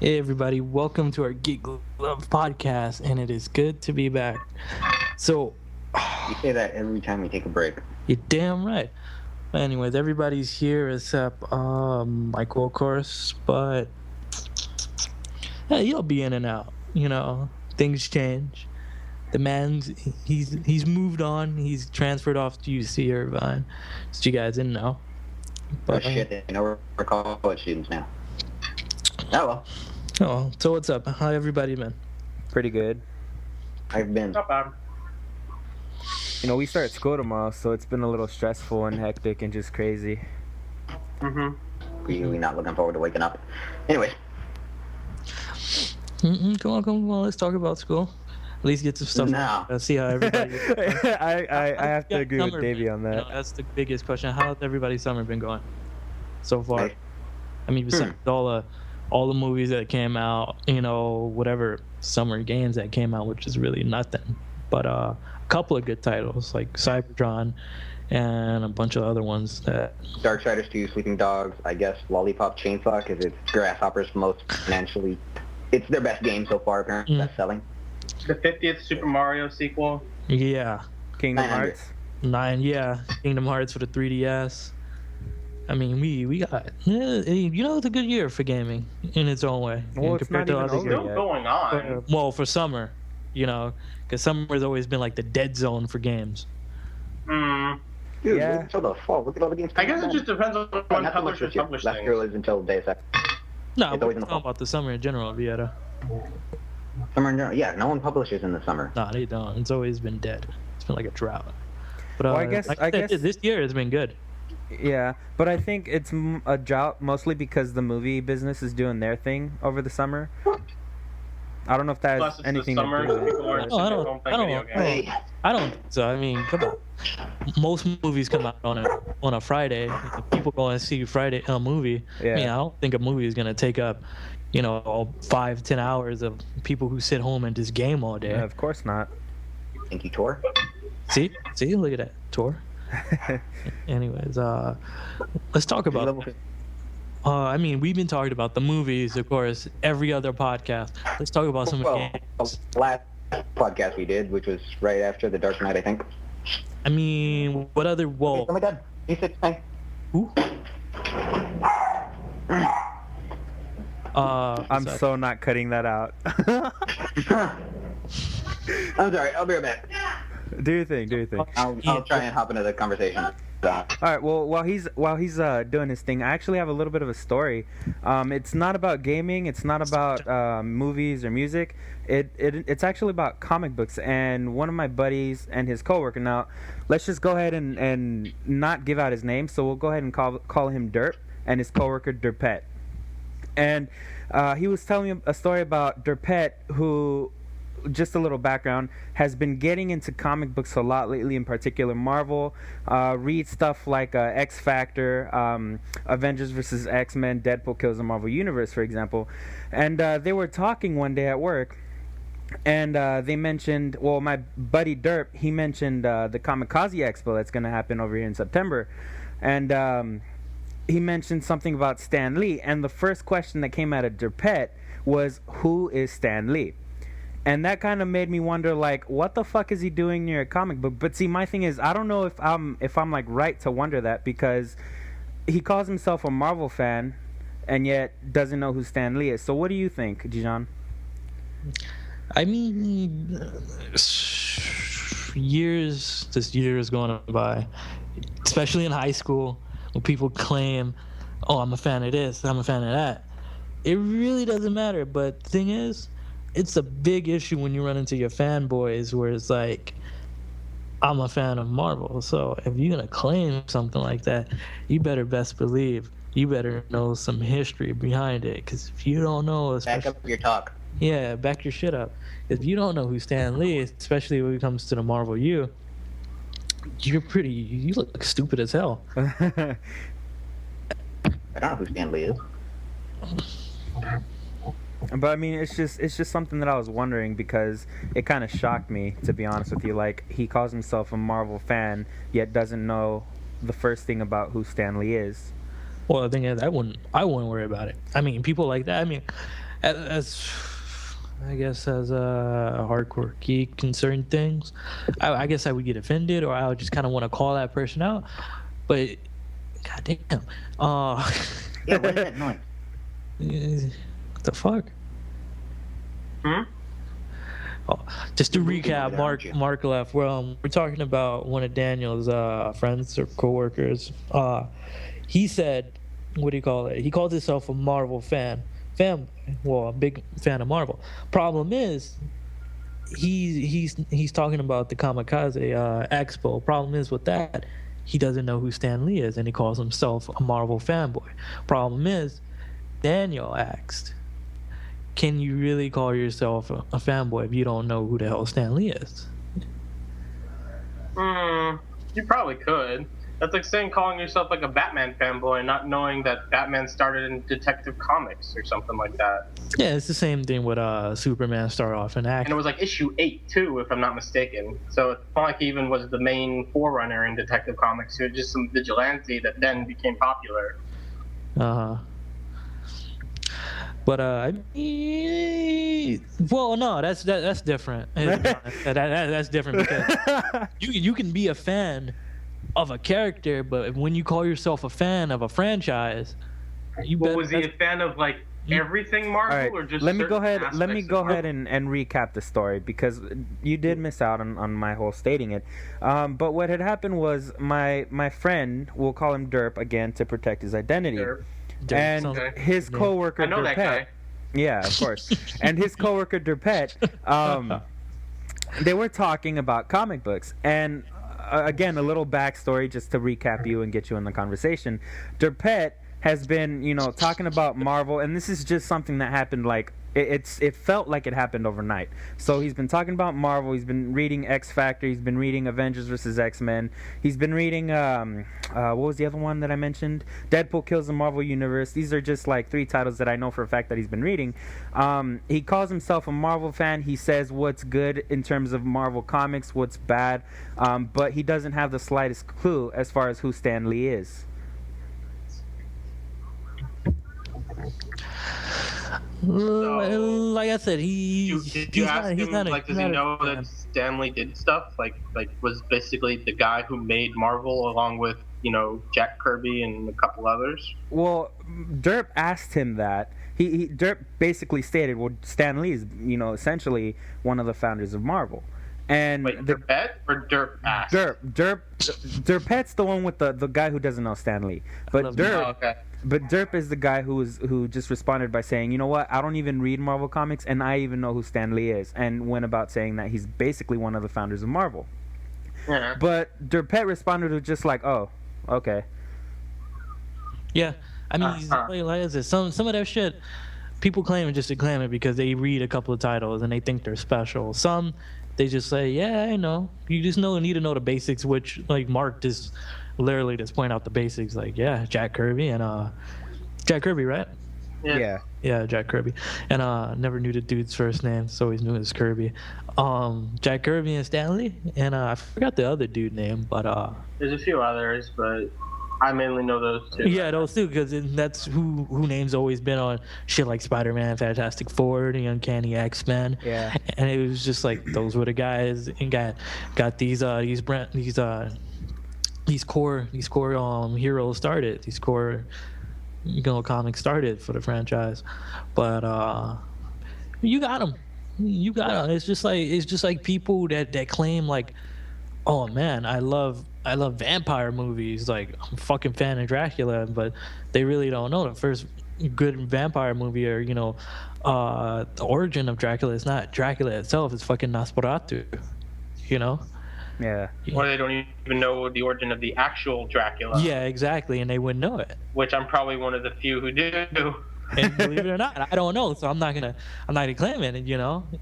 Hey everybody, welcome to our Geek Love podcast, and it is good to be back. So, You say that every time we take a break. you're damn right. Anyways, everybody's here except Michael, of course, but hey, he'll be in and out. Things change. The man's he's moved on. He's transferred off to UC Irvine. So you guys didn't know. Oh shit, they know we're college students now. Oh well, So what's up? How everybody been? Pretty good. I've been. Not bad. We start school tomorrow, so it's been a little stressful and hectic and just crazy. Really not looking forward to waking up. Anyways, Come on. Let's talk about school. At least get some stuff. No. Let's see how everybody. I have to agree with Summer Davey been? on that. That's the biggest question. How's everybody's summer been going so far? Right. I mean, besides all the movies that came out, whatever summer games that came out, which is really nothing. But a couple of good titles like Cybertron and a bunch of other ones that. Darksiders 2, Sleeping Dogs, I guess Lollipop Chainsaw, because it's Grasshopper's most financially. It's their best game so far, apparently, best selling. The 50th Super Mario sequel. Yeah, Kingdom 900. Hearts. 9. Yeah, Kingdom Hearts for the 3DS. I mean, we got it's a good year for gaming in its own way. Well, and it's not even over Still yet. going on. Well, for summer, because summer's always been like the dead zone for games. Mm. Dude, Yeah. wait until the fall. Look at all the games. I guess it coming just depends on out. when Not so much publishers this year. publish Last year things. was until Day 2nd. No, It's we're always in the talking fall. about the summer in general, Vieta. Summer in general. Yeah, no one publishes in the summer. No, they don't. It's always been dead. It's been like a drought. But Well, I guess- like I said, guess- this year has been good. Yeah, but I think it's a drought mostly because the movie business is doing their thing over the summer. I don't know if that Plus, has it's anything the to summer. do with it. People are but- just I at don't- home I playing don't- video games. Hey, I don't. So I mean, come on. Most movies come out on a Friday. People go and see Friday a movie. Yeah. I mean, I don't think a movie is gonna take up, 5-10 hours of people who sit home and just game all day. Yeah, of course not. thank you, Tor. See, look at that tour. Anyways, let's talk about. I mean, we've been talking about the movies, of course, every other podcast. Let's talk about some Well, games. last podcast we did, which was right after The Dark Knight, I think. I mean, what other? Oh Well, my god. He said, hi. who? I'm sorry. so not cutting that out. I'm sorry, I'll be right back. Do your thing. I'll try and hop into the conversation. All right. Well, while he's doing his thing, I actually have a little bit of a story. It's not about gaming. It's not about movies or music. It's actually about comic books. And one of my buddies and his coworker. Now, let's just go ahead and not give out his name. So we'll go ahead and call him Derp and his coworker Derpet. And he was telling me a story about Derpet, who, just a little background, has been getting into comic books a lot lately, in particular Marvel. Read stuff like X Factor, Avengers vs. X-Men, Deadpool Kills the Marvel Universe, for example. And they were talking one day at work, and they mentioned, well, my buddy Derp, he mentioned the Kamikaze Expo that's going to happen over here in September. And he mentioned something about Stan Lee, and the first question that came out of Derpet was, who is Stan Lee? And that kind of made me wonder, like, what the fuck is he doing near a comic book? But see, my thing is, I don't know if I'm like right to wonder that, because he calls himself a Marvel fan and yet doesn't know who Stan Lee is. So what do you think, Dijon? I mean, years going by, especially in high school, when people claim, "Oh, I'm a fan of this, I'm a fan of that." It really doesn't matter. But the thing is, it's a big issue when you run into your fanboys, where it's like, "I'm a fan of Marvel." So if you're gonna claim something like that, you better best believe you better know some history behind it. Because if you don't know, Back especially up your talk. yeah, back your shit up. If you don't know who Stan Lee is, especially when it comes to the Marvel you look stupid as hell. I don't know who Stan Lee is. But I mean, it's just something that I was wondering, because it kind of shocked me, to be honest with you. Like, he calls himself a Marvel fan, yet doesn't know the first thing about who Stan Lee is. Well, the thing is, I wouldn't worry about it. I mean, people like that. I mean, as I guess as a hardcore geek in certain things, I guess I would get offended, or I would just kind of want to call that person out. But goddamn, Yeah, what is that noise? what the fuck? Hmm? Oh, just to You're moving recap, over there, aren't you? Mark left. We're talking about one of Daniel's friends or coworkers. He said, what do you call it? He calls himself a Marvel well, a big fan of Marvel. Problem is, he's talking about the Kamikaze Expo. Problem is with that, he doesn't know who Stan Lee is, and he calls himself a Marvel fanboy. Problem is, Daniel asked, can you really call yourself a fanboy if you don't know who the hell Stan Lee is? You probably could. That's like saying calling yourself like a Batman fanboy and not knowing that Batman started in Detective Comics or something like that. Yeah, it's the same thing with Superman start off in And action. it was like issue 8 too, if I'm not mistaken. So it's not like he even was the main forerunner in Detective Comics. He was just some vigilante that then became popular. Uh-huh. But well, no, that's different. That's different because you can be a fan of a character, but when you call yourself a fan of a franchise, you Well, better. was he a fan of like everything Marvel, All right, or just let me go certain ahead. Let me aspects go of ahead Marvel? and recap the story because you did miss out on my whole stating it. But what had happened was my friend, we'll call him Derp again to protect his identity, Derp. and Sounds- Okay. his Yeah. coworker I know that guy. Derpet. Yeah, of course. And his coworker Derpet, they were talking about comic books. And again, a little backstory just to recap you and get you in the conversation. Derpet has been, talking about Marvel, and this is just something that happened like it felt like it happened overnight. So he's been talking about Marvel. He's been reading X Factor. He's been reading Avengers vs. X-Men. He's been reading what was the other one that I mentioned? Deadpool Kills the Marvel Universe. These are just like 3 titles that I know for a fact that he's been reading. He calls himself a Marvel fan. He says what's good in terms of Marvel comics, what's bad, but he doesn't have the slightest clue as far as who Stan Lee is. Like I said, Did you he's ask not, he's him, not a, like, does he's he not know a fan. that Stanley did stuff? Like was basically the guy who made Marvel along with, Jack Kirby and a couple others? Well, Derp asked him that. Derp basically stated, well, Stan Lee is, essentially one of the founders of Marvel. And Wait, Derpet or Derp asked? Derpet's the one with the guy who doesn't know Stan Lee. But Oh, okay. Derp is the guy who just responded by saying, you know what, I don't even read Marvel comics, and I even know who Stan Lee is, and went about saying that he's basically one of the founders of Marvel. Yeah. But Derpet responded with just like, oh, okay. Yeah, I mean, like I said, some of that shit, people claim it just to claim it because they read a couple of titles and they think they're special. Some, they just say, yeah, I know. You just need to know the basics, which, like, Mark just literally just point out the basics. Like, yeah, Jack Kirby and, Jack Kirby, right? Yeah. Yeah, Jack Kirby. And, never knew the dude's first name, so always knew it was Kirby. Jack Kirby and Stanley, and, I forgot the other dude name, but, There's a few others, but I mainly know those two. yeah, those two, because that's who name's always been on shit like Spider-Man, Fantastic Four, the Uncanny X-Men. Yeah. And it was just like those were the guys, and got these core heroes started, these core comics started for the franchise. But you got them. It's just like people that claim like, oh man, I love vampire movies. Like, I'm a fucking fan of Dracula, but they really don't know the first good vampire movie, or the origin of Dracula is not Dracula itself. It's fucking Nosferatu. Yeah. Or they don't even know the origin of the actual Dracula. Yeah, exactly, and they wouldn't know it. Which I'm probably one of the few who do. And believe it or not, I don't know, so I'm not gonna claim it.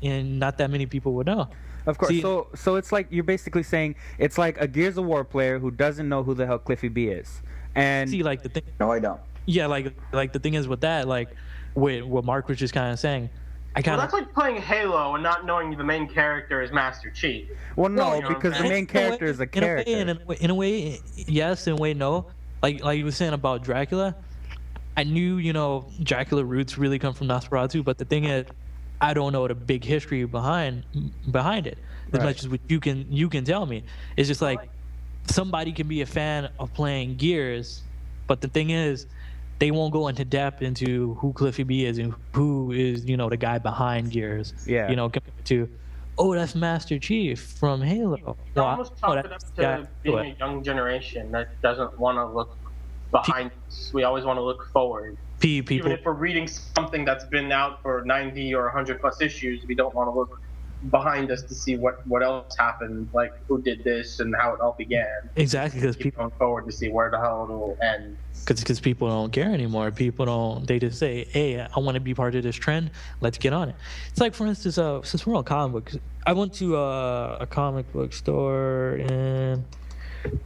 And not that many people would know. Of course. See, So it's like you're basically saying it's like a Gears of War player who doesn't know who the hell Cliffy B is. And see, like the thing. No, I don't. Yeah, like the thing is with that, like, what Mark was just kind of saying. Well, that's like playing Halo and not knowing the main character is Master Chief. well, no, Well, you know because what the I'm main character is a character. In a way, yes, in a way, no. Like you were saying about Dracula, I knew, Dracula roots really come from Nosferatu, but the thing is, I don't know the big history behind it as Right. much as what you can tell me. It's just like somebody can be a fan of playing Gears, but the thing is, they won't go into depth into who Cliffy B is and who is, the guy behind Gears. Yeah. Compared to, oh, that's Master Chief from Halo. You Well, almost chalk it up to being a young generation that doesn't want to look behind us. We always want to look forward. people. Even if we're reading something that's been out for 90 or 100 plus issues, we don't want to look behind us to see what else happened, like who did this and how it all began. Exactly, because Keep people going forward to see where the hell it'll end. because people don't care anymore. People don't. They just say, "Hey, I want to be part of this trend. Let's get on it." It's like, for instance, since we're on comic books, I went to a comic book store in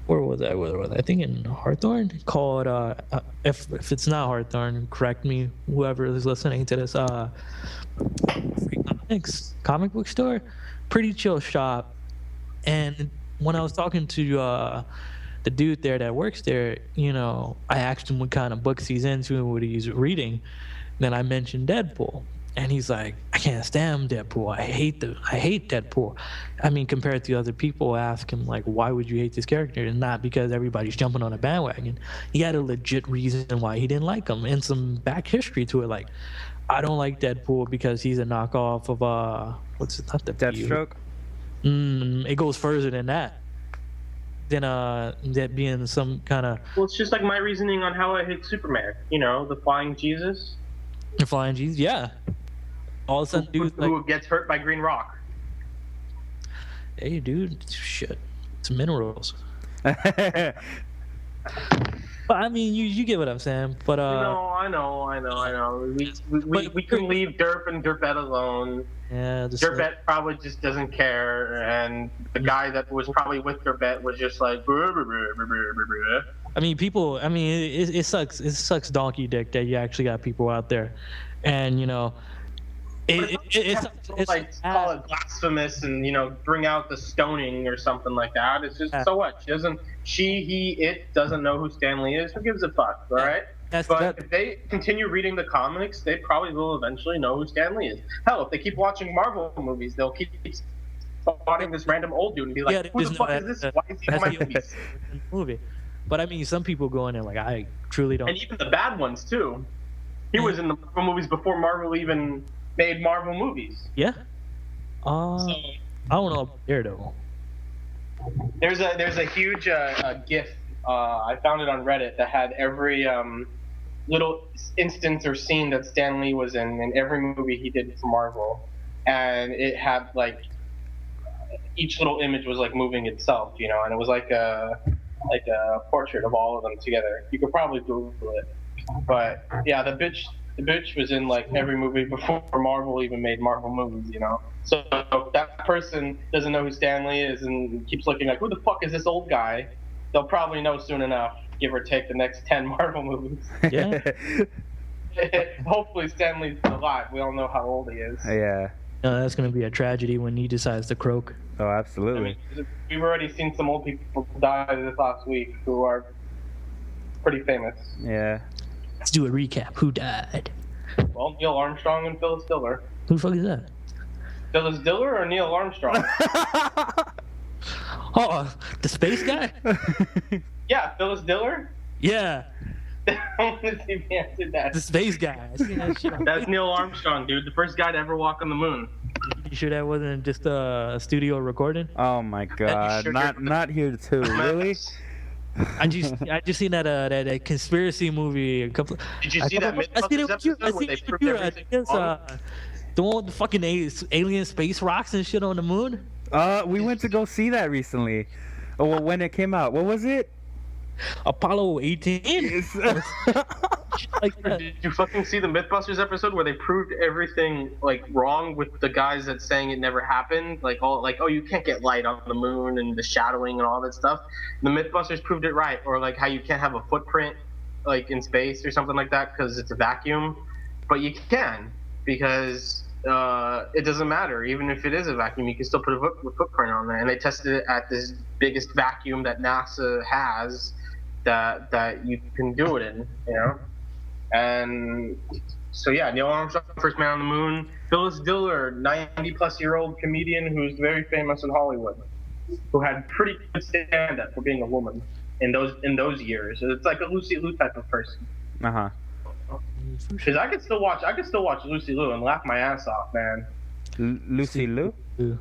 where was I? I think in Hawthorne, called if it's not Hawthorne, correct me, whoever is listening to this. Free Comics comic book store, pretty chill shop. And when I was talking to the dude there that works there, I asked him what kind of books he's into and what he's reading. Then I mentioned Deadpool, and he's like, "I can't stand Deadpool. I hate Deadpool." I mean, compared to other people, ask him like, "Why would you hate this character?" And not because everybody's jumping on a bandwagon. He had a legit reason why he didn't like him, and some back history to it. Like, I don't like Deadpool because he's a knockoff of what's it? Not the Deathstroke. It goes further than that. Than that being some kind of Well, it's just like my reasoning on how I hate Superman. The flying Jesus flying Jesus. Yeah. All of a sudden, dude's like, who gets hurt by Green Rock. "Hey, dude, shit, it's minerals." But I mean, you get what I'm saying. But I know. We can leave Derp and Derpette alone. yeah, Derpette probably just doesn't care, and the guy that was probably with Derpette was just like. "Bruh, bruh, bruh, bruh, bruh, bruh." I mean, people. I mean, it sucks. It sucks donkey dick that you actually got people out there, and it's like call it blasphemous and bring out the stoning or something like that. It's just so what? It doesn't know who Stanley is. Who gives a fuck? All right. But if they continue reading the comics, they probably will eventually know who Stanley is. Hell, if they keep watching Marvel movies, they'll keep spotting this random old dude and be like, "Who the fuck is this? Why is he in my movies?" movie. But I mean, some people go in there like, I truly don't. And even the bad ones too. He was in the Marvel movies before Marvel even made Marvel movies. Yeah. So, I don't know about Daredevil. there's a huge GIF. I found it on Reddit that had every little instance or scene that Stan Lee was in every movie he did for Marvel, and it had like each little image was like moving itself, and it was like a portrait of all of them together. You could probably Google it, but yeah, the bitch was in like every movie before Marvel even made Marvel movies, So if that person doesn't know who Stan Lee is and keeps looking like, "Who the fuck is this old guy?" They'll probably know soon enough, give or take the next 10 Marvel movies. Yeah. Hopefully Stan Lee's still alive. We all know how old he is. Yeah. That's going to be a tragedy when he decides to croak. Oh, I absolutely. mean, we've already seen some old people die this last week who are pretty famous. Yeah. Let's do a recap. Who died? Well, Neil Armstrong and Phyllis Diller. Who the fuck is that? Phyllis Diller or Neil Armstrong? Oh, the space guy? Yeah, Phyllis Diller. Yeah, I want to see if he answered that. the space guy. I seen that shit on- That's Neil Armstrong, dude. The first guy to ever walk on the moon. You sure that wasn't just a studio recording? Oh my God. sure Not here too. Really? I just seen that conspiracy movie a couple. Did you see that Mythbusters episode where they proved everything wrong? The one with the fucking alien space rocks and shit on the moon. We went to go see that recently. Oh, well, when it came out. What was it? Apollo 18. Like that. Did you fucking see the Mythbusters episode where they proved everything like wrong with the guys that saying it never happened? Like oh, you can't get light on the moon and the shadowing and all that stuff. The Mythbusters proved it right, or like how you can't have a footprint like in space or something like that because it's a vacuum, but you can because it doesn't matter. Even if it is a vacuum, you can still put a footprint on there. And they tested it at this biggest vacuum that NASA has that you can do it in. And so yeah, Neil Armstrong, first man on the moon. Phyllis Diller, 90-plus-year-old comedian who's very famous in Hollywood, who had pretty good stand-up for being a woman in those years. It's like a Lucy Liu type of person. Uh-huh. Because I could still watch Lucy Liu and laugh my ass off, man. Lucy Liu? The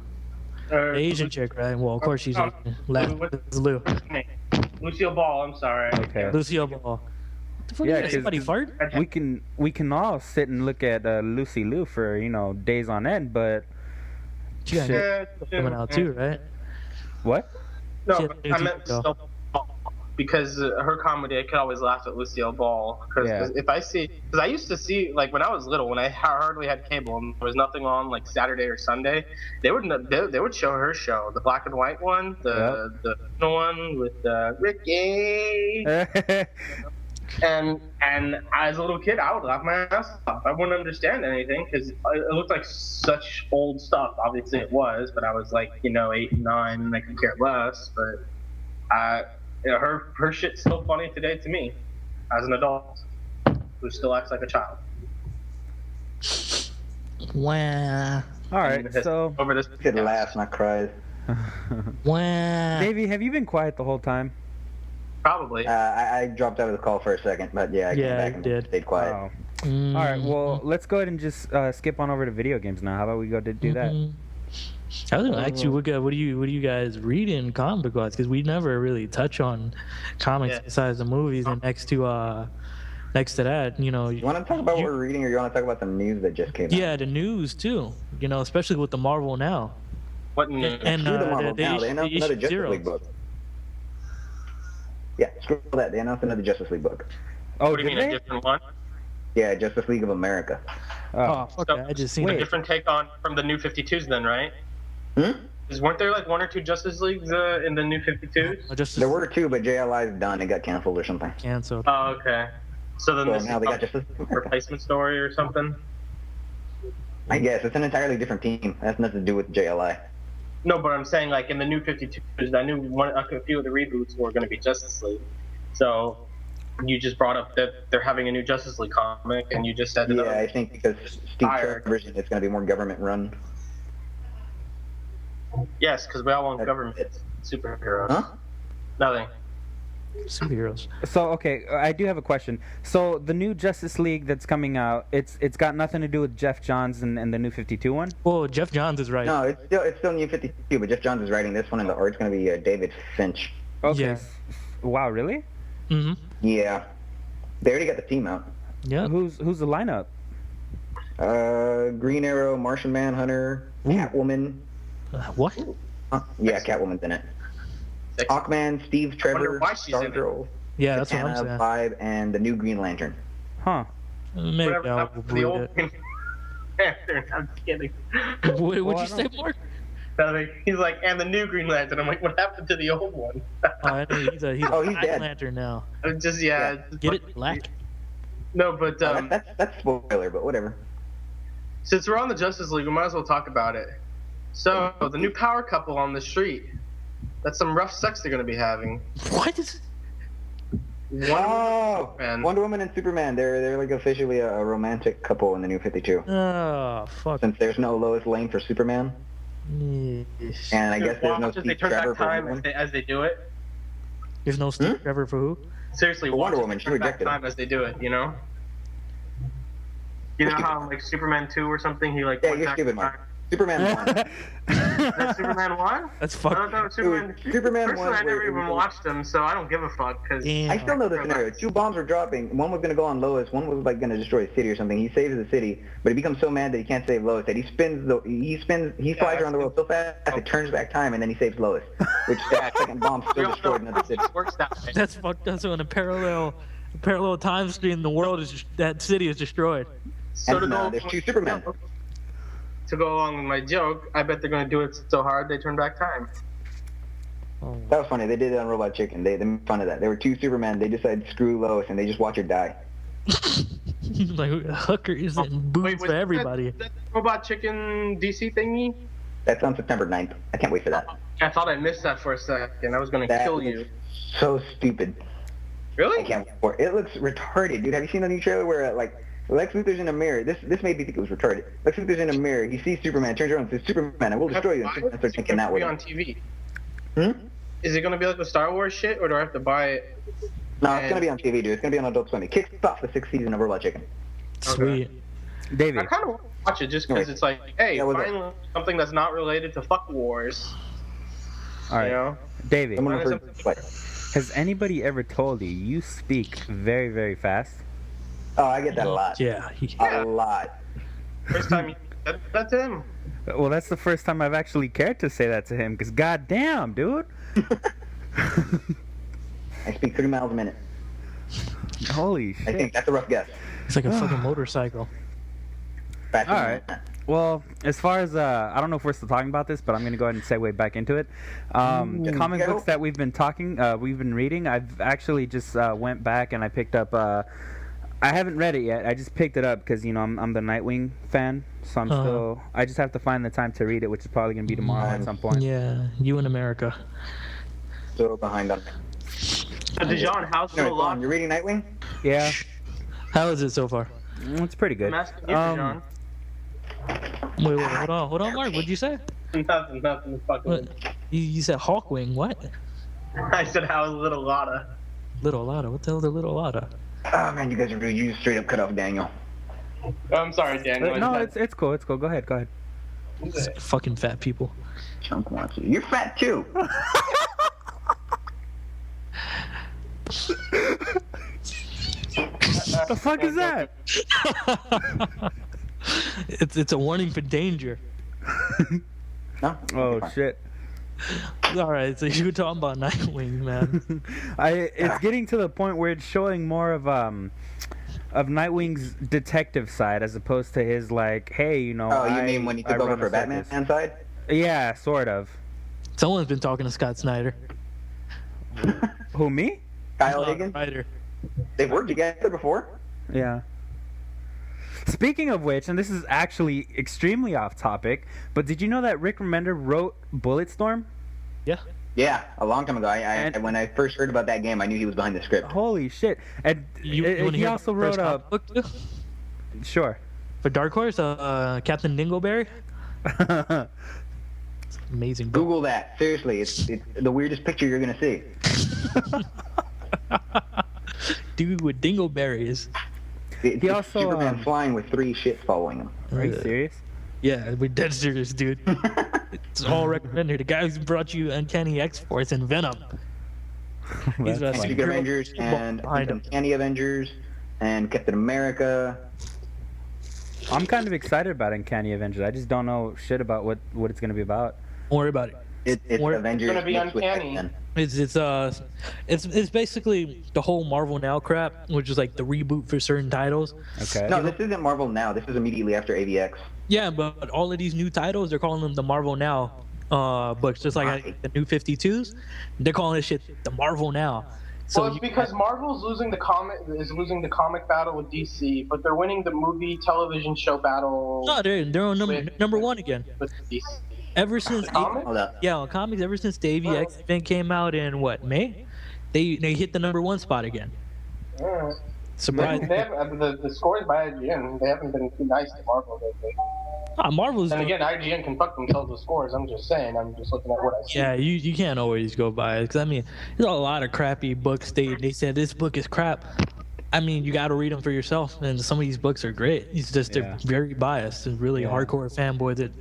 Asian chick, right? Well, of course she's Asian. Lou. Lucille Ball, I'm sorry. Okay. Lucille Ball. Yeah, because somebody fart? we can all sit and look at Lucy Liu for days on end, but She got shit. coming out too, right? What? No, She but had I a meant TV show. Lucille Ball because her comedy, I could always laugh at Lucille Ball. Because if I see, because I used to see, like when I was little, when I hardly had cable and there was nothing on like Saturday or Sunday, they would show her show, the black and white one, the one with Ricky. And as a little kid, I would laugh my ass off. I wouldn't understand anything because it looked like such old stuff. Obviously, it was, but I was like, 8 and 9, and I could care less. But her shit's still funny today to me, as an adult who still acts like a child. Wow. All right, so over this Could laugh, not cry. Wow. Davey, have you been quiet the whole time? probably. I dropped out of the call for a second, but yeah, I came back and did. stayed quiet. Oh. Mm-hmm. All right, well, let's go ahead and just skip on over to video games now. How about we go to do that? I was gonna ask you, what do you guys read in comic books? Because we never really touch on comics besides the movies. And next to that, You want to talk about what we're reading, or you want to talk about the news that just came out? Yeah, the news too. Especially with the Marvel now. What news? And Screw the Marvel now. They announced another issued Justice zeros. League book. Yeah, screw that. They announced another Justice League book. Oh, What do you did mean, a they? different one? Yeah, Justice League of America. Oh, fuck So, that. I just seen a it. different take on from the new 52s then, right? Hmm? Weren't there like one or two Justice Leagues in the new 52s? Just There were two, but JLI's done. It got canceled or something. canceled. Oh, okay. So then So this now is they got like Justice a League of America. replacement story or something? I guess. It's an entirely different team. It has nothing to do with JLI. No, but I'm saying like in the new 52s, I knew a few of the reboots were going to be Justice League. So you just brought up that they're having a new Justice League comic, and you just said Yeah, another. I think because Steve Trevor's in it's going to be more government run. Yes, because we all want government superheroes. Huh? Nothing. Superheroes. So okay, I do have a question. So the new Justice League that's coming out, it's got nothing to do with Jeff Johns and the new 52 one. Well, Jeff Johns is right. No, it's still New 52, but Jeff Johns is writing this one, and the art's going to be David Finch. Okay. Yeah. Wow, really? Mm-hmm. Yeah. They already got the team out. Yeah. Who's the lineup? Green Arrow, Martian Manhunter, Catwoman. What? Yeah, Catwoman's in it. Hawkman, Steve Trevor, why she's in it. Stargirl, Yeah, that's what I'm Katana, saying. Vibe, and the new Green Lantern. Huh. Maybe Whatever I'll happened to the old. read I'm kidding. it. What'd Well, I you say, don't- Mark? Nothing. He's like, and the new Green Lantern. I'm like, what happened to the old one? Oh, I know he's a Oh, he's Black dead. Lantern now. I'm just Get it? Black. No, but That's spoiler, but whatever. since we're on the Justice League, we might as well talk about it. So the new power couple on the street. That's some rough sex they're gonna be having. What is? Superman. Wonder Woman and Superman. They're like officially a romantic couple in the new 52. Oh, fuck. Since there's no Lois Lane for Superman, Yes. and I guess there's no Watch as they Steve turn Trevor back for time Wonder Woman. as they do it. There's no Steve Trevor for who? Seriously, For Wonder watch as Woman, they she turn back rejected him. time as they do it. You know. You know how like Superman 2 or something, he like Yeah, went you're back stupid, in Mark. time. Superman 1. That's Superman 1? That's I fuck. don't know Superman. Superman Personally, 1 I never where it even was- watched them, so I don't give a fuck. Cause Damn. I still know the scenario. 2 bombs were dropping. One was going to go on Lois. One was like going to destroy a city or something. He saves the city, but he becomes so mad that he can't save Lois that he flies around the world so fast it turns back time, and then he saves Lois, which that second bomb we still all destroyed know another city. it works that way. That's fucked up. So in a parallel time stream, the world is that city is destroyed. So And there's 2 Supermen. To go along with my joke, I bet they're gonna do it so hard they turn back time. Oh. That was funny. They did it on Robot Chicken. They made fun of that. There were 2 Supermen. They decided screw Lois, and they just watch her die. Like hookers and boobs Wait, for everybody. That Robot Chicken DC thingy? That's on September 9th. I can't wait for that. I thought I missed that for a second. I was gonna That kill was you. so stupid. Really? I can't wait for it. It looks retarded, dude. Have you seen the new trailer where like Lex Luthor's in a mirror? This made me think it was retarded. Lex Luthor's in a mirror. He sees Superman, turns around and says, "Superman, I will destroy you." And Superman starts thinking that way. On TV. Hmm? Is it gonna be like the Star Wars shit, or do I have to buy it? No, it's gonna be on TV, dude. It's gonna be on Adult Swim. It kicks off the 6th season of Robot Chicken. Sweet. David. I kind of want to watch it just because it's like, hey, finally something that's not related to fuck wars. All right, You know? David. Someone referred to Slayer. Has anybody ever told you you speak very, very fast? Oh, I get that a lot. Yeah. A lot. First time you said that to him. Well, that's the first time I've actually cared to say that to him. Cause goddamn, dude. I speak 3 miles a minute. Holy shit. I think that's a rough guess. It's like a fucking motorcycle. Faster All than right. that. Well, as far as I don't know if we're still talking about this, but I'm gonna go ahead and segue back into it. Comic books that we've been reading. I've actually just went back and I picked up. I haven't read it yet. I just picked it up because I'm the Nightwing fan, so I'm still. I just have to find the time to read it, which is probably gonna be tomorrow at some point. Yeah, you in America. So behind on me. So Dijon, how's the Anyway, lot? you're reading Nightwing? Yeah, How is it so far? it's pretty good. I'm asking you, Dijon. Wait, hold on, Mark. What'd you say? Nothing. Fucking. What? You said Hawkwing. What? I said, how's Little Lotta? Little Lotta. What the hell's a Little Lotta? Oh man, you guys are rude. You just straight up cut off Daniel. I'm sorry, Daniel. No, it's cool. It's cool. Go ahead. Fucking fat people. Chunk wants you. You're fat too. The fuck is that? It's a warning for danger. No? Oh shit. All right, so you were talking about Nightwing, man. It's getting to the point where it's showing more of Nightwing's detective side as opposed to his like, hey, you mean when he took over for Batman side? Yeah, sort of. Someone's been talking to Scott Snyder. Who, me? Kyle Higgins? Snyder. They've worked together before? Yeah. Speaking of which, and this is actually extremely off topic, but did you know that Rick Remender wrote Bulletstorm? Yeah. Yeah, a long time ago. When I first heard about that game, I knew he was behind the script. Holy shit! And he also wrote a book too? Sure. For Dark Horse, Captain Dingleberry. Amazing book. Google that. Seriously, it's the weirdest picture you're gonna see. Dude with dingleberries. It's also, Superman flying with 3 ships following him. Are you serious? Yeah, we're dead serious, dude. It's all recommended. The guy who brought you Uncanny X-Force and Venom. He's That's about funny. Secret Avengers and behind him. Uncanny Avengers and Captain America. I'm kind of excited about Uncanny Avengers. I just don't know shit about what it's gonna be about. Don't worry about it. It's Avengers gonna be mixed with uncanny. X-Men. It's basically the whole Marvel Now crap, which is like the reboot for certain titles. Okay. No, this isn't Marvel Now. This is immediately after AVX. Yeah, but all of these new titles, they're calling them the Marvel Now books, just like the new 52s. They're calling this shit the Marvel Now. So Well, it's because Marvel's losing the comic battle with DC, but they're winning the movie television show battle. no, they're on number one again. With DC. Ever since Comics? Hold up. yeah, on comics, ever since the AVX event came out in what, May, they hit the number one spot again. Yeah. Surprise! They have, the scores by IGN, they haven't been too nice to Marvel lately. Marvel's And again, IGN can fuck themselves with scores. I'm just saying. I'm just looking at what I see. yeah, you can't always go by it, because I mean, there's a lot of crappy books. They said this book is crap. I mean, you got to read them for yourself, and some of these books are great. It's just they're very biased and really hardcore fanboy that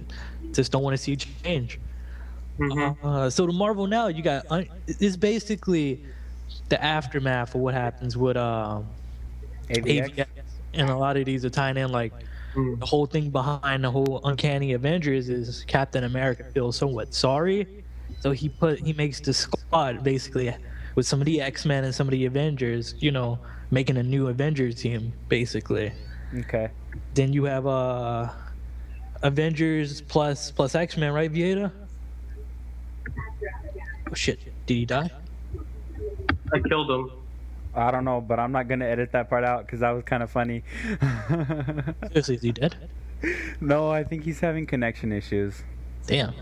just don't want to see change. So the Marvel Now, you got it's basically the aftermath of what happens with AVX, and a lot of these are tying in like the whole thing behind the whole Uncanny Avengers is Captain America feels somewhat sorry, so he makes the squad basically with some of the X-Men and some of the Avengers, making a new Avengers team basically. Okay. Then you have Avengers plus X-Men, right, Vieta? Oh shit, did he die? I killed him. I don't know, but I'm not gonna edit that part out because that was kind of funny. Seriously, is he dead? No, I think he's having connection issues. Damn.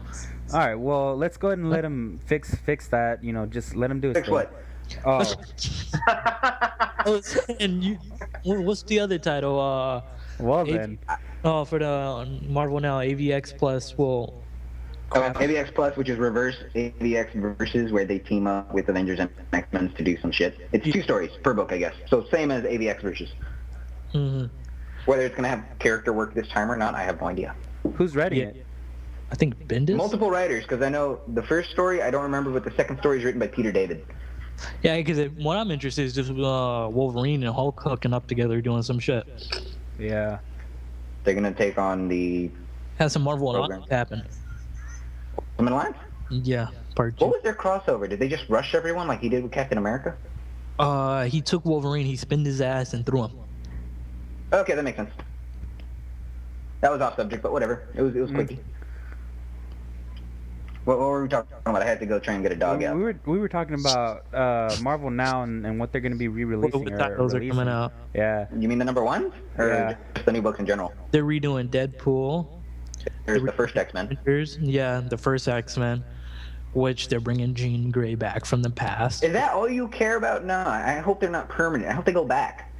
All right, well, let's go ahead and let him fix that. Just let him do his Fix thing. what? Oh, And what's the other title? well AV then. Oh, for the Marvel now, AVX Plus will. AVX Plus, which is reverse AVX versus, where they team up with Avengers and X-Men to do some shit. It's 2 stories per book, I guess. So same as AVX versus. Mhm. Whether it's going to have character work this time or not, I have no idea. Who's writing Yeah. it? I think Bendis. Multiple writers, because I know the first story, I don't remember, but the second story is written by Peter David. Yeah, because what I'm interested in is just Wolverine and Hulk hooking up together doing some shit. Yeah. They're going to take on the Has some Marvel Program. happen. Ultimate Alliance? Yeah, part What 2. was their crossover? Did they just rush everyone like he did with Captain America? He took Wolverine, he spinned his ass and threw him. Okay, that makes sense. That was off subject, but whatever. It was quickie. What were we talking about? I had to go try and get a dog out. We were talking about Marvel now and what they're going to be re-releasing. What titles are coming out? Yeah. You mean the number one? Or Yeah. just the new books in general? They're redoing Deadpool. There's the first X-Men. Yeah, the first X-Men, which they're bringing Jean Grey back from the past. Is that all you care about? No, I hope they're not permanent. I hope they go back.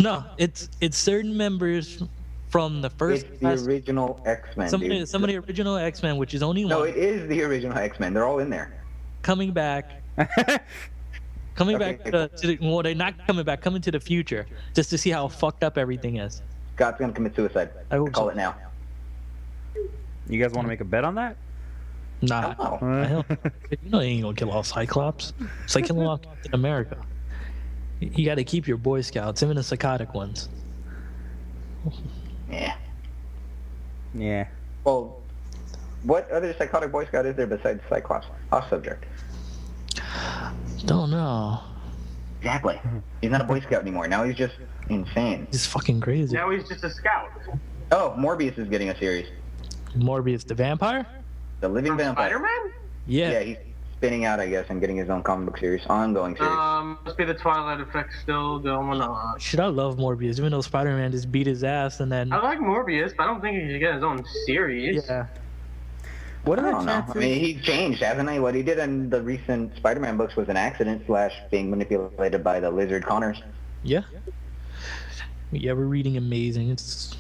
No, it's certain members from the first. It's the original X-Men, some dude. of the original X-Men, which is only No, one, it is the original X-Men. They're all in there. coming back. Coming back well, they're not coming back. Coming to the future, just to see how fucked up everything is. Scott's gonna commit suicide. I hope Call so. it now. You guys want to make a bet on that? Nah, Oh. you know he ain't gonna kill all Cyclops. It's like killing all Captain America. You got to keep your Boy Scouts, even the psychotic ones. Yeah. Yeah. Well, what other psychotic Boy Scout is there besides Cyclops? Off subject. Don't know. Exactly. He's not a Boy Scout anymore. Now he's just insane. He's fucking crazy. Now he's just a scout. Oh, Morbius is getting a series. Morbius the vampire? The Living Vampire. Spider-Man? Yeah. Yeah, he's spinning out, I guess, and getting his own comic book series, ongoing series. Must be the Twilight effect still going on. Shit, I love Morbius, even though Spider-Man just beat his ass and then. I like Morbius, but I don't think he should get his own series. Yeah. What I are the don't know. chances? I mean, he changed, hasn't he? What he did in the recent Spider-Man books was an accident / being manipulated by the lizard Connors. Yeah. Yeah, we're reading Amazing. It's.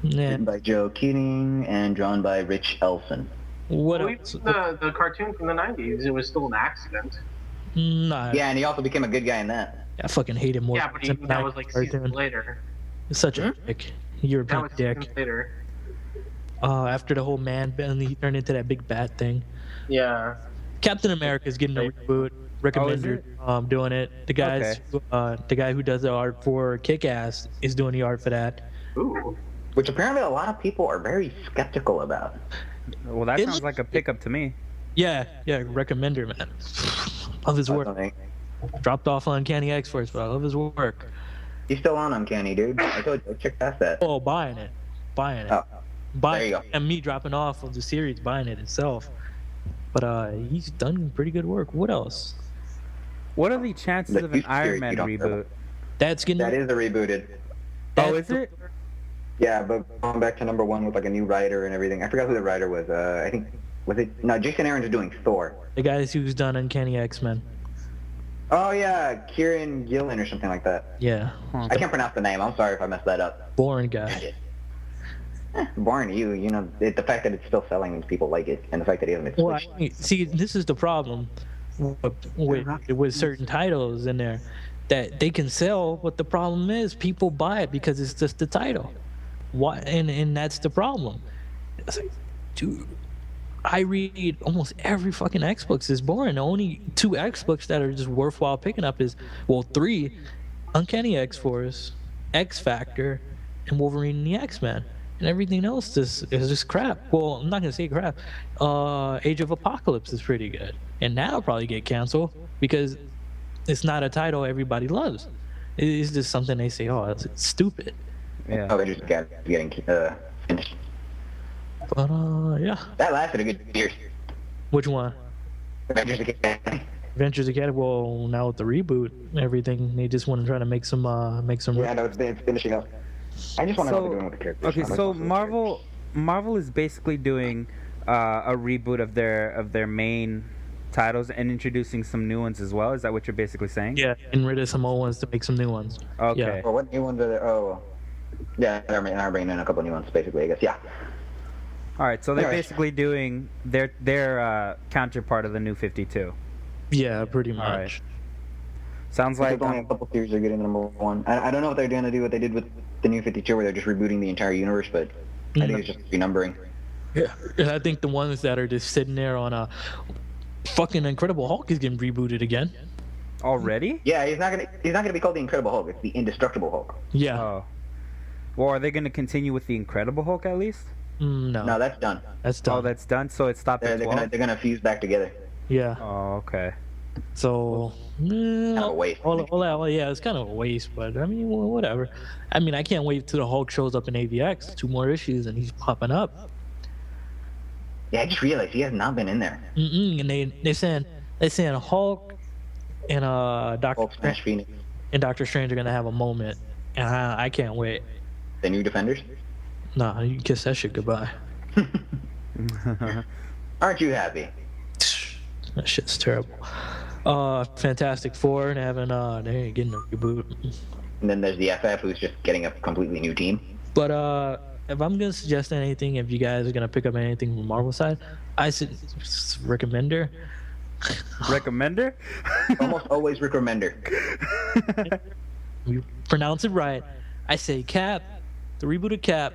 Nah. Written by Joe Keating and drawn by Rich Elson. What Well, else? the cartoon from the 90s, it was still an accident. Nah. Yeah, and he also became a good guy in that. I fucking hated Morbius. Yeah, but that was like seasons later. Such a dick. You're a That was big dick. seasons later. After the whole man bend, he turned into that big bat thing. Yeah. Captain America's getting a reboot. Recommender doing it. The guys, the guy who does the art for Kick-Ass is doing the art for that. Ooh. Which apparently a lot of people are very skeptical about. Well, that It sounds look- like a pickup to me. Yeah, Recommender, man. Love his work. Something. Dropped off on Uncanny X-Force, but I love his work. He's still on Uncanny, dude. I told you, check past that. Oh, buying it. Oh, Buying there it. you go. And me dropping off of the series, buying it itself. But he's done pretty good work. What else? What are the chances The of an future Iron series Man you don't care reboot? That's getting. that is a rebooted. Oh, is it? Yeah, but going back to number one with like a new writer and everything. I forgot who the writer was. I think Jason Aaron's is doing Thor. The guys who's done Uncanny X-Men. Oh yeah, Kieran Gillen or something like that. Yeah. I can't pronounce the name. I'm sorry if I messed that up. Boring guy. Boring to you, the fact that it's still selling means people like it, and the fact that he hasn't Well, switched. I mean, see, this is the problem with certain titles in there, that they can sell, but the problem is people buy it because it's just the title. Why? And that's the problem. It's like, dude, I read almost every fucking X books. It's boring. The only 2 X books that are just worthwhile picking up is, well, 3, Uncanny X-Force, X Factor, and Wolverine and the X-Men. And everything else is just crap. Well, I'm not gonna say crap. Age of Apocalypse is pretty good, and that'll probably get canceled because it's not a title everybody loves. It's just something they say, oh, it's stupid. Yeah. Oh, they just got getting finished. But yeah, That lasted a good year. which one? Avengers Academy. Adventures Academy. Well, now with the reboot, and everything, they just want to try to make some. Yeah, no, it's finishing up. I just want to know what they're doing with the characters. Okay, I'm so like, Marvel is basically doing a reboot of their main titles and introducing some new ones as well. Is that what you're basically saying? Yeah, and rid of some old ones to make some new ones. Okay. Yeah. Or what new ones are there? Oh, yeah, they're bringing in a couple new ones, basically, I guess. Yeah. All right. So they're Anyways. basically doing their counterpart of the New 52. Yeah, pretty much. All right. Sounds There's like only a couple series are getting number one. I don't know what they're going to do what they did with the New 52, where they're just rebooting the entire universe, but I think it's just renumbering. Yeah, and I think the ones that are just sitting there on a fucking Incredible Hulk is getting rebooted again. already. Yeah, he's not gonna be called the Incredible Hulk. It's the Indestructible Hulk. Yeah. Oh. Well, are they going to continue with the Incredible Hulk at least? No. No, that's done. That's done. Oh, that's done. So it stopped They're, at they're 12. gonna they're gonna fuse back together. Yeah. Oh, okay. So. Kind of a waste. Yeah, it's kind of a waste, but I mean, whatever. I mean, I can't wait till the Hulk shows up in AVX. 2 more issues and he's popping up. Yeah, I just realized he has not been in there. And they're saying Hulk and Hulk smash Phoenix. Doctor Strange are gonna have a moment, and I can't wait. The new Defenders. Nah, you can kiss that shit goodbye. Aren't you happy? That shit's terrible. Fantastic Four and having they're getting a reboot. And then there's the FF, who's just getting a completely new team. But if I'm gonna suggest anything, if you guys are gonna pick up anything from Marvel side, I should recommend her. Recommender? Almost always Rick Remender. You pronounce it right. I say Cap, the reboot of Cap,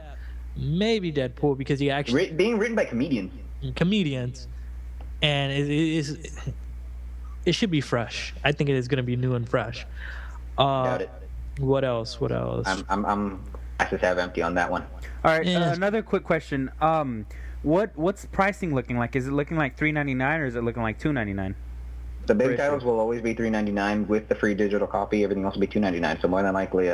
maybe Deadpool because he actually Being written by comedians. comedians, and it should be fresh. I think it is gonna be new and fresh. Doubt it. What else? I'm glasses half empty on that one. All right. Yeah. Another quick question. What's pricing looking like? Is it looking like $3.99 or is it looking like $2.99? The big Pretty titles will always be $3.99 with the free digital copy. Everything else will be $2.99. So more than likely,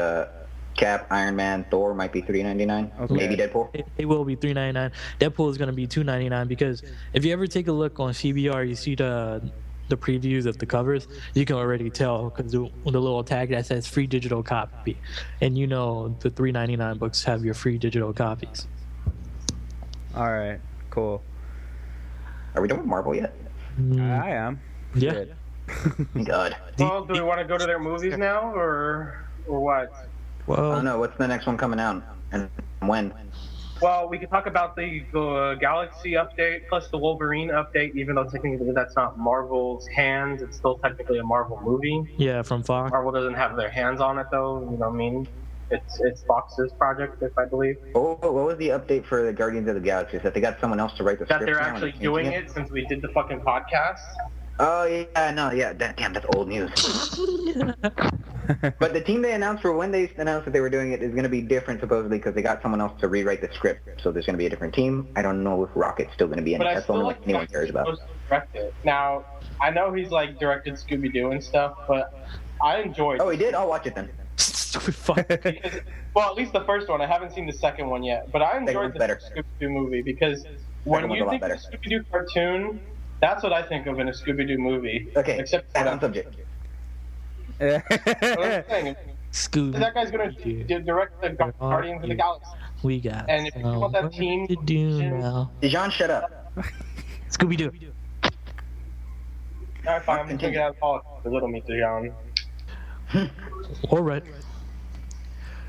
Cap, Iron Man, Thor might be $3.99. Okay. Maybe Deadpool. It will be $3.99. Deadpool is gonna be $2.99 because if you ever take a look on CBR, you see the previews of the covers, you can already tell because the little tag that says free digital copy, and you know the $3.99 books have your free digital copies. All right. Cool. Are we done with Marvel yet? I am. Yeah. Good. Thank God. Well, do we want to go to their movies now, or what? I Well, don't know. What's the next one coming out? And when? Well, we could talk about the Galaxy update plus the Wolverine update, even though technically that's not Marvel's hands. It's still technically a Marvel movie. yeah, from Fox. Marvel doesn't have their hands on it, though. You know what I mean? It's Fox's project, if I believe. What was the update for the Guardians of the Galaxy? Is that they got someone else to write the That script they're now and actually changing doing it since we did the fucking podcast. Oh, yeah, no, yeah. Damn, that's old news. But the team they announced for when they announced that they were doing it is going to be different, supposedly, because they got someone else to rewrite the script. So there's going to be a different team. I don't know if Rocket's still going to be in But it. I That's the still only like one anyone cares about. supposed to direct it. Now, I know he's like directed Scooby-Doo and stuff, but I enjoyed Oh, he did? I'll watch it then. Stupid fuck. because, well, at least the first one. I haven't seen the second one yet, but I enjoyed one's the better. Scooby-Doo movie because when one's a you lot think of better. a Scooby-Doo cartoon, that's what I think of in a Scooby-Doo movie. Okay, Except back for on that. subject. Scooby. That guy's gonna direct the Guardians of the Galaxy. We got And if you want that team to do now. Dijon, shut up. Scooby Doo. All right, fine. I'm gonna get out of politics. Little me, John. All right.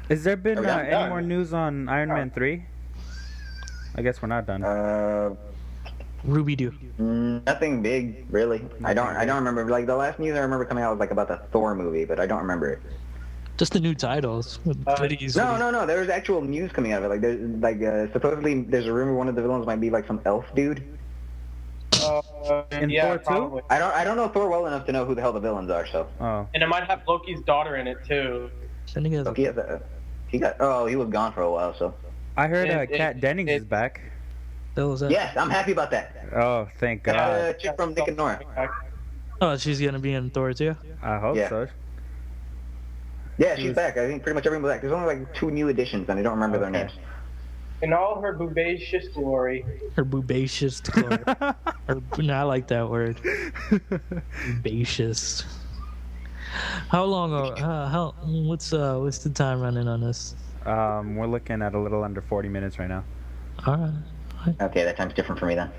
Has there been Are we done? any more news on Iron Man 3? I guess we're not done. Ruby Doo. Nothing big, really. I don't remember. Like, the last news I remember coming out was, like, about the Thor movie, but I don't remember it. Just the new titles. With hoodies, No. There was actual news coming out of it. Supposedly there's a rumor one of the villains might be, like, some elf dude. In Yeah, Thor 2? probably. I don't know Thor well enough to know who the hell the villains are, so. Oh. And it might have Loki's daughter in it too. Sending us. He was gone for a while, so. I heard It- Kat Dennings is back. That was that. Yes, I'm happy about that. Oh, thank God. Chick from Nick and Nora. Oh, she's gonna be in Thor too. I hope Yeah. so. Yeah, she's back. I think pretty much everyone's back. There's only like 2 new additions, and I don't remember their Okay. names. In all her boobacious glory. Her boobacious glory. No, I like that word. Boobacious. How long? What's the time running on this? We're looking at a little under 40 minutes right now. All right. Okay, that time's different for me then.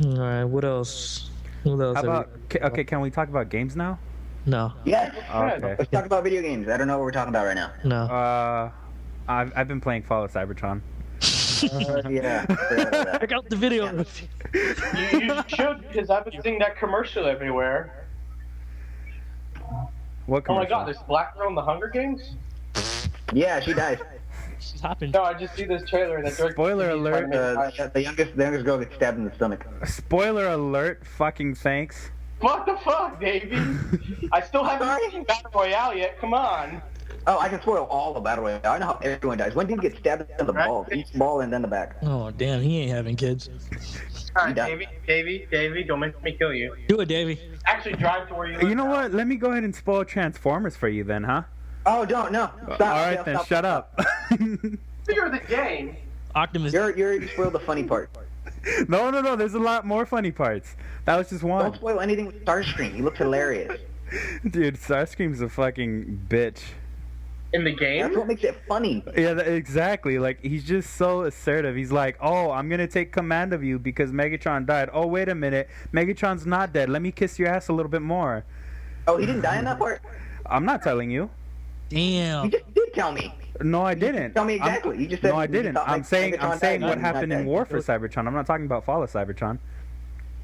All right. What else? What else? How about okay? Can we talk about games now? No. Yeah. Okay. Let's talk about video games. I don't know what we're talking about right now. No. I've been playing Fall of Cybertron. Yeah. Check out the video. You should, because I've been seeing that commercial everywhere. What Oh my commercial? god, there's Black Girl in the Hunger Games? Yeah, she dies. She's hopping. No, I just see this trailer that Spoiler alert. The youngest girl gets stabbed in the stomach. Spoiler alert! Fucking thanks. What the fuck, Davey? I still haven't seen Battle Royale yet, come on. Oh, I can spoil all the Battle Royale. I know how everyone dies. One dude gets stabbed in the balls, each ball and then the back. Oh damn, he ain't having kids. Alright, died. Davey, don't make me kill you. Do it, Davey. Actually, drive to where you live. You know now. what? Let me go ahead and spoil Transformers for you then, huh? Oh, don't, no. Stop. All right then, stop. shut up. You're the game. Optimus. You spoiled the funny part. No. There's a lot more funny parts. That was just Don't one. spoil anything with Starscream. He looks hilarious. Dude, Starscream's a fucking bitch. In the That's game? what makes it funny. Yeah, exactly. Like, he's just so assertive. He's like, oh, I'm going to take command of you because Megatron died. Oh, wait a minute. Megatron's not dead. Let me kiss your ass a little bit more. Oh, he didn't die in that part? I'm not telling you. Damn. You just did tell me. No, I didn't. Tell me exactly. You just said. No, I you didn't. thought I'm saying Megatron what died, and happened he in died. War for Cybertron. I'm not talking about Fall of Cybertron.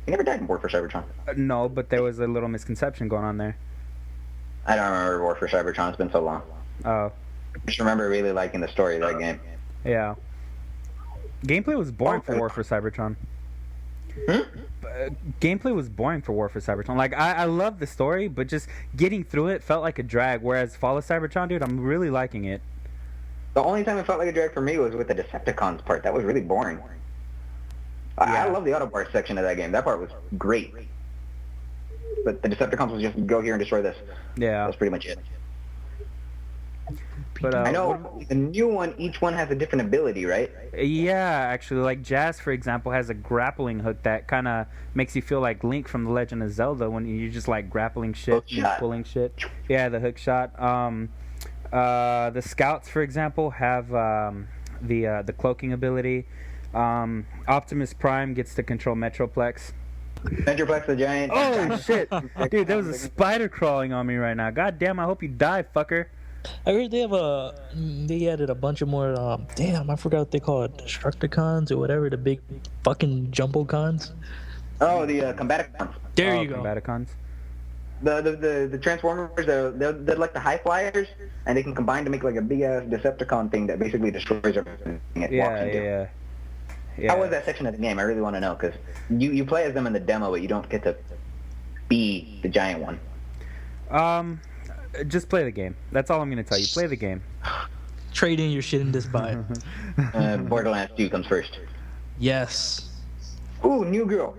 He never died in War for Cybertron. No, but there was a little misconception going on there. I don't remember War for Cybertron. It's been so long. Oh, I just remember really liking the story of that game. yeah. Gameplay was boring for War for Cybertron. Gameplay was boring for War for Cybertron. Like, I love the story, but just getting through it felt like a drag. Whereas Fall of Cybertron, dude, I'm really liking it. The only time it felt like a drag for me was with the Decepticons part. That was really boring. Yeah. I love the Autobots section of that game. That part was great. But the Decepticons was just go here and destroy this. Yeah. That's pretty much it. But I know the new one, each one has a different ability, right? Yeah, actually, like Jazz, for example, has a grappling hook that kind of makes you feel like Link from The Legend of Zelda when you're just like grappling shit, Hook shot. pulling shit. Yeah, the hook shot. The Scouts, for example, have the cloaking ability. Optimus Prime gets to control Metroplex. Metroplex the Giant. Oh shit, dude, there was a spider crawling on me right now. God damn, I hope you die, fucker. I heard they added a bunch of more. Damn, I forgot what they call it. Destructicons or whatever. The big fucking jumbo cons. Oh, the Combaticons. There you go. Combaticons. The Transformers, they're like the high flyers, and they can combine to make like a big ass Decepticon thing that basically destroys everything it walks into. Yeah. How was that section of the game? I really want to know, because you play as them in the demo, but you don't get to be the giant one. Just play the game. That's all I'm gonna tell you. Play the game. Trade in your shit and just buy it. Borderlands 2 comes first. Yes. Ooh, new girl.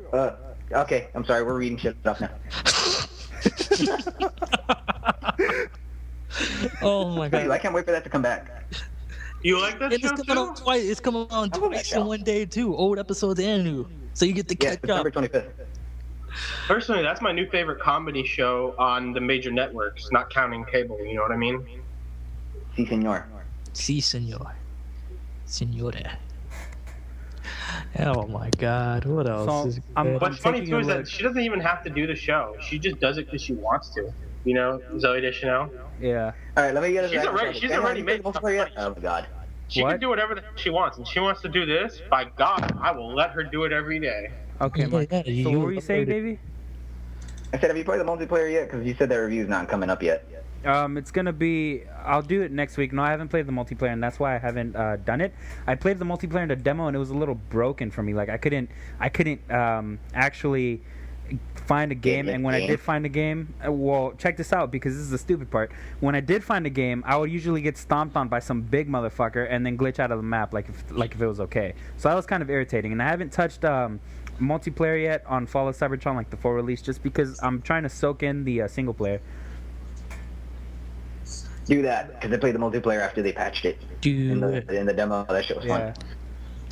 Okay, I'm sorry, we're reading shit off now. Oh my god. I can't wait for that to come back. You like that And show it's coming on too? twice. It's coming on I love that twice show. in one day too. Old episodes and new, so you get to Yeah, catch up. September 25th. Personally, that's my new favorite comedy show on the major networks, not counting cable, you know what I mean? Si, senor. Si, senor. Senora. Oh my god. What else So, is I'm- good? What's funny taking too a is look. that she doesn't even have to do the show. She just does it because she wants to. You know, Zoe Deschanel. Yeah. All right, let me get She's already made multiplayer yet? Oh my god. She What? can do whatever the heck she wants, and she wants to do this. By God, I will let her do it every day. Okay, Yeah, Mike. yeah, So you what were you saying, upgraded. Davey? I said, have you played the multiplayer yet? Because you said that review's not coming up yet. It's gonna be. I'll do it next week. No, I haven't played the multiplayer, and that's why I haven't done it. I played the multiplayer in the demo, and it was a little broken for me. Like I couldn't actually find a game. And when I did find a game, well, check this out because this is the stupid part. When I did find a game, I would usually get stomped on by some big motherfucker and then glitch out of the map, like if it was okay. So that was kind of irritating, and I haven't touched multiplayer yet on Fall of Cybertron, like the full release, just because I'm trying to soak in the single player. Do that, because I played the multiplayer after they patched it. In the demo, that shit was Yeah, fun.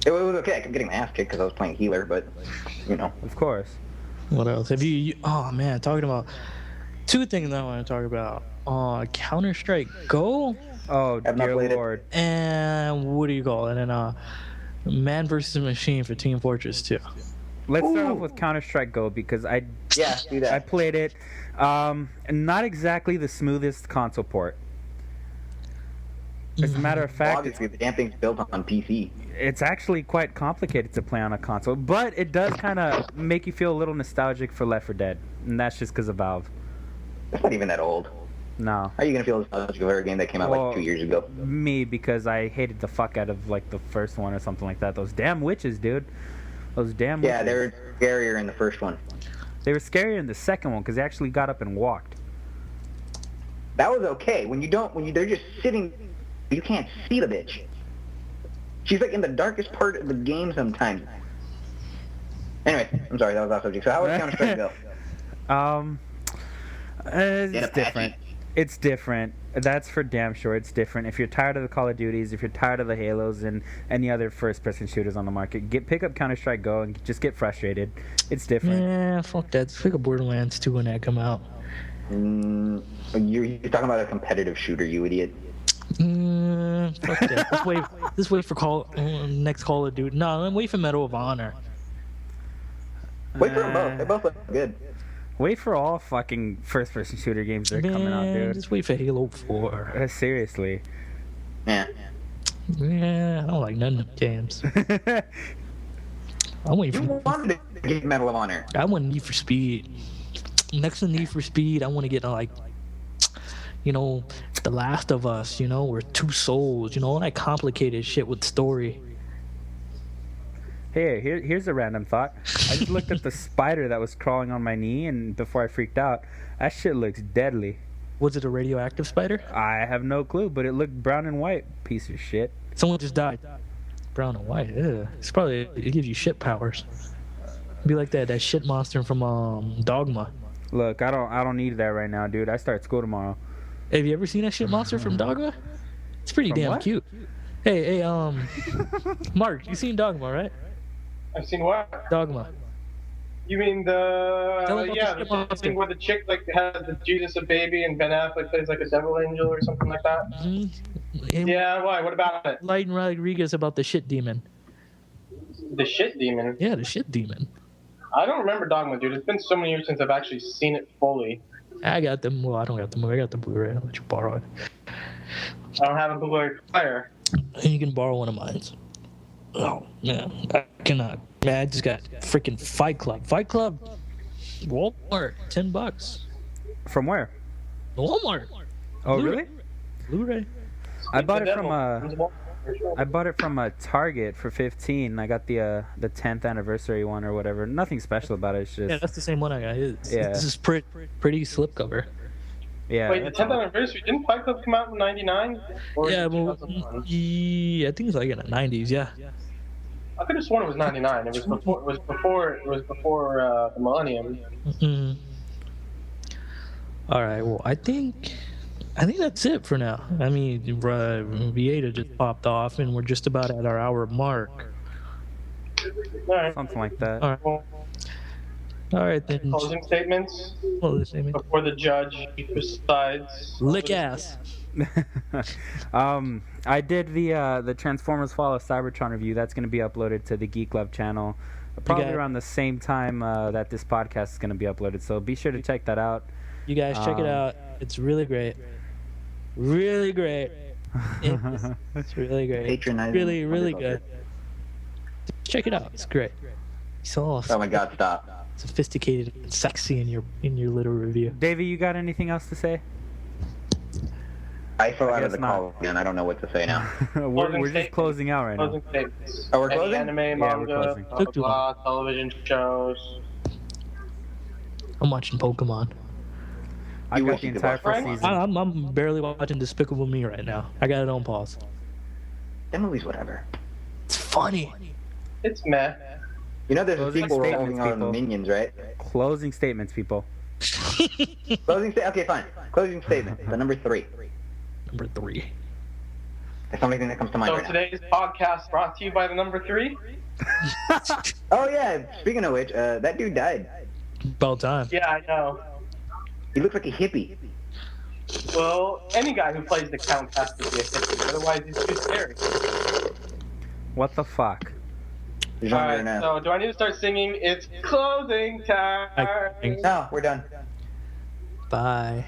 It was okay. I kept getting my ass kicked because I was playing healer, but, you know. of course. What else? Have you? Oh man, talking about two things I want to talk about. Counter Strike Go Oh Have not dear played it. lord. and what do you call it? And then Man vs Machine for Team Fortress 2. Let's start off Ooh. with Counter-Strike Go because I do that. I played it. Not exactly the smoothest console port. As a matter of fact, Obviously, the damn thing's built on PC. it's actually quite complicated to play on a console, but it does kind of make you feel a little nostalgic for Left 4 Dead, and that's just because of Valve. It's not even that old. No. How are you gonna feel nostalgic over a game that came out Well, like 2 years ago? Me, because I hated the fuck out of like the first one or something like that. Those damn witches, dude. Those damn witches. Yeah, they were scarier in the first one. They were scarier in the second one because they actually got up and walked. That was okay. When they're just sitting, you can't see the bitch. She's like in the darkest part of the game sometimes. Anyway, I'm sorry, that was off subject. So how would Counter-Strike go? It's different. It's different. That's for damn sure. It's different. If you're tired of the Call of Duties, if you're tired of the Halos and any other first-person shooters on the market, pick up Counter-Strike Go and just get frustrated. It's different. Yeah, fuck that. Pick up Borderlands 2 when that come out. You're talking about a competitive shooter, you idiot. Fuck that. Let's wait for next Call of Duty. No, I'm wait for Medal of Honor. Wait for them both. They both look good. Wait for all fucking first-person shooter games that are coming out, dude. Just wait for Halo 4. Seriously. Yeah. Yeah, I don't like none of the games. I'm waiting You for. wanted to get Medal of Honor. I want Need for Speed. Next to Need for Speed, I want to get like, The Last of Us. Or Two Souls. All that complicated shit with story. Hey, here's a random thought. I just looked at the spider that was crawling on my knee, and before I freaked out, that shit looks deadly. Was it a radioactive spider? I have no clue, but it looked brown and white. Piece of shit. Someone just died. Brown and white. Ew. It gives you shit powers. Be like that shit monster from Dogma. Look, I don't need that right now, dude. I start school tomorrow. Have you ever seen that shit monster from Dogma? It's pretty From damn what? cute. Hey, Mark, you seen Dogma, right? I've seen what? Dogma. You mean Tell 'em about the the monster. thing where the chick like has the Jesus a baby and Ben Affleck plays like a devil angel or something like that? Mm-hmm. Yeah, why? What about it? Lighten Rodriguez about the shit demon. The shit demon. Yeah, the shit demon. I don't remember Dogma, dude. It's been so many years since I've actually seen it fully. I got them. Well, I don't got the movie. I got the Blu-ray. I'll let you borrow it. I don't have a Blu-ray player. And you can borrow one of mine. Oh, man. I cannot. Man, I just got freaking Fight Club. Fight Club. Walmart. $10. From where? Walmart. Oh, Blu-ray. really? Blu-ray. I bought it The from devil. I bought it from a Target for $15. I got the 10th anniversary one or whatever. Nothing special about it. It's just Yeah, that's the same one I got. Yeah. This is pretty slipcover. yeah. Wait, the that's 10th all. anniversary, didn't Fight Club come out in 99? Or Yeah, well, 2001? yeah, I think it's like in the 90s. Yeah. I could have sworn it was 99. It was before the millennium. Mm-hmm. All right. Well, I think that's it for now. I mean, Vieta just popped off, and we're just about at our hour mark. All right. Something like that. All right. Well, All right then. closing statements Well, this ain't me. before the judge decides. Lick ass. I did the Transformers Fall of Cybertron review. That's going to be uploaded to the Geek Love channel, probably got it. around the same time that this podcast is going to be uploaded. So be sure to check that out. You guys check it out. It's really great. Really great. It's really great. Patronizing. Really, really good. Check it out. It's great. It's all Oh my God! Stop. sophisticated and sexy in your little review. Davey, you got anything else to say? I fell out of guess the not. call again. I don't know what to say now. we're Closing just statements. closing out right now. Closing statements. Oh, we're Any closing? anime, Yeah, we're manga, closing. blah, Took too blah, blah, television shows. I'm watching Pokemon. I You got wish the you could entire watch first Pokemon. season. I'm barely watching Despicable Me right now. I got it on pause. That movie's whatever. It's funny. It's meh. You know, there's a Closing sequel statements, rolling on people. Minions, right? Closing statements, people. Closing statement. Okay, fine. Closing statement. The number 3. Number 3. That's the only thing that comes to mind So right now. today's podcast brought to you by the number 3. Oh yeah. Speaking of which, that dude died. About time. Yeah, I know. He looks like a hippie. Well, any guy who plays the Count has to be a hippie, otherwise he's too scary. What the fuck? genre right, now. so do I need to start singing? It's closing time. No, we're done. Bye.